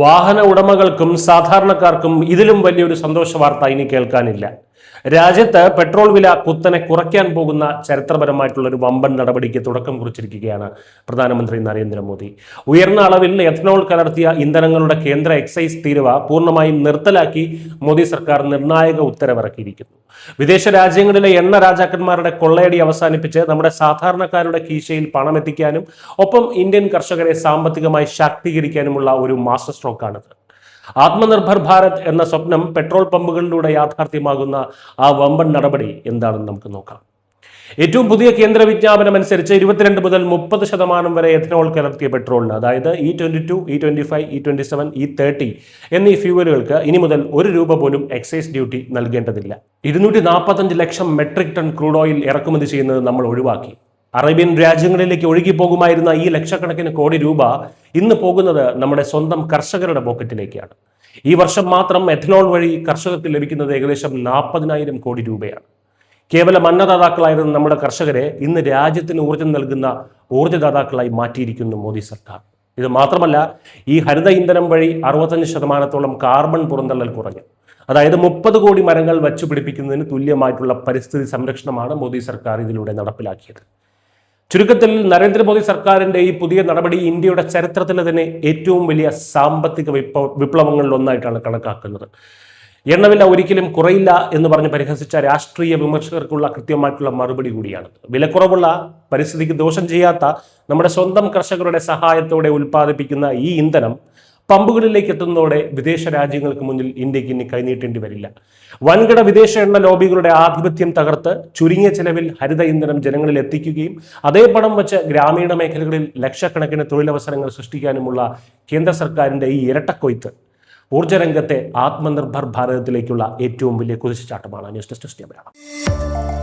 വാഹന ഉടമകൾക്കും സാധാരണക്കാർക്കും ഇതിലും വലിയൊരു സന്തോഷ വാർത്ത ഇനി കേൾക്കാനില്ല. രാജ്യത്ത് പെട്രോൾ വില കുത്തനെ കുറയ്ക്കാൻ പോകുന്ന ചരിത്രപരമായിട്ടുള്ള ഒരു വമ്പൻ നടപടിക്ക് തുടക്കം കുറിച്ചിരിക്കുകയാണ് പ്രധാനമന്ത്രി നരേന്ദ്രമോദി. ഉയർന്ന അളവിൽ എഥനോൾ കലർത്തിയ ഇന്ധനങ്ങളുടെ കേന്ദ്ര എക്സൈസ് തീരുവ പൂർണ്ണമായും നിർത്തലാക്കി മോദി സർക്കാർ നിർണായക ഉത്തരവിറക്കിയിരിക്കുന്നു. വിദേശ രാജ്യങ്ങളിലെ എണ്ണ രാജാക്കന്മാരുടെ കൊള്ളയടി അവസാനിപ്പിച്ച് നമ്മുടെ സാധാരണക്കാരുടെ കീശയിൽ പണം എത്തിക്കാനും ഒപ്പം ഇന്ത്യൻ കർഷകരെ സാമ്പത്തികമായി ശാക്തീകരിക്കാനുമുള്ള ഒരു മാസ്റ്റർ സ്ട്രോക്കാണിത്. ആത്മനിർഭർ ഭാരത് എന്ന സ്വപ്നം പെട്രോൾ പമ്പുകളിലൂടെ യാഥാർത്ഥ്യമാകുന്ന ആ വമ്പൻ നടപടി എന്താണെന്ന് നമുക്ക് നോക്കാം. ഏറ്റവും പുതിയ കേന്ദ്ര വിജ്ഞാപനം അനുസരിച്ച് 22 മുതൽ 30% വരെ എഥനോൾ കലർത്തിയ പെട്രോളിന്, അതായത് E22, E25, E27, E30 എന്നീ ഫ്യൂവലുകൾക്ക് ഇനി മുതൽ ₹1 പോലും എക്സൈസ് ഡ്യൂട്ടി നൽകേണ്ടതില്ല. 245 ലക്ഷം മെട്രിക് ടൺ ക്രൂഡ് ഓയിൽ ഇറക്കുമതി ചെയ്യുന്നത് നമ്മൾ ഒഴിവാക്കി. അറേബ്യൻ രാജ്യങ്ങളിലേക്ക് ഒഴുകിപ്പോകുമായിരുന്ന ഈ ലക്ഷക്കണക്കിന് കോടി രൂപ ഇന്ന് പോകുന്നത് നമ്മുടെ സ്വന്തം കർഷകരുടെ പോക്കറ്റിലേക്കാണ്. ഈ വർഷം മാത്രം എഥനോൾ വഴി കർഷകർക്ക് ലഭിക്കുന്നത് ഏകദേശം 40,000 കോടി രൂപയാണ്. കേവലം അന്നദാതാക്കളായിരുന്ന നമ്മുടെ കർഷകരെ ഇന്ന് രാജ്യത്തിന് ഊർജ്ജം നൽകുന്ന ഊർജ്ജദാതാക്കളായി മാറ്റിയിരിക്കുന്നു മോദി സർക്കാർ. ഇത് മാത്രമല്ല, ഈ ഹരിത ഇന്ധനം വഴി 65% കാർബൺ പുറന്തള്ളൽ കുറഞ്ഞു. അതായത് 30 കോടി മരങ്ങൾ വച്ചുപിടിപ്പിക്കുന്നതിന് തുല്യമായിട്ടുള്ള പരിസ്ഥിതി സംരക്ഷണമാണ് മോദി സർക്കാർ ഇതിലൂടെ നടപ്പിലാക്കിയത്. ചുരുക്കത്തിൽ നരേന്ദ്രമോദി സർക്കാരിന്റെ ഈ പുതിയ നടപടി ഇന്ത്യയുടെ ചരിത്രത്തിലെ തന്നെ ഏറ്റവും വലിയ സാമ്പത്തിക വിപ്ലവങ്ങളിൽ ഒന്നായിട്ടാണ് കണക്കാക്കുന്നത്. എണ്ണവില ഒരിക്കലും കുറയില്ല എന്ന് പറഞ്ഞ് പരിഹസിച്ച രാഷ്ട്രീയ വിമർശകർക്കുള്ള കൃത്യമായിട്ടുള്ള മറുപടി കൂടിയാണ്. വിലക്കുറവുള്ള, പരിസ്ഥിതിക്ക് ദോഷം ചെയ്യാത്ത നമ്മുടെ സ്വന്തം കർഷകരുടെ സഹായത്തോടെ ഉൽപ്പാദിപ്പിക്കുന്ന ഈ ഇന്ധനം പമ്പുകളിലേക്ക് എത്തുന്നതോടെ വിദേശ രാജ്യങ്ങൾക്ക് മുന്നിൽ ഇന്ത്യക്ക് ഇനി കൈനീട്ടേണ്ടി വരില്ല. വൻകിട വിദേശ എണ്ണ ലോബികളുടെ ആധിപത്യം തകർത്ത് ചുരുങ്ങിയ ചെലവിൽ ഹരിത ഇന്ധനം ജനങ്ങളിൽ എത്തിക്കുകയും അതേ പണം വെച്ച് ഗ്രാമീണ മേഖലകളിൽ ലക്ഷക്കണക്കിന് തൊഴിലവസരങ്ങൾ സൃഷ്ടിക്കാനുമുള്ള കേന്ദ്ര സർക്കാരിന്റെ ഈ ഇരട്ടക്കൊയ്ത്ത് ഊർജ്ജരംഗത്തെ ആത്മനിർഭർ ഭാരതത്തിലേക്കുള്ള ഏറ്റവും വലിയ കുതിച്ചുചാട്ടമാണ്. News desk Malayalam.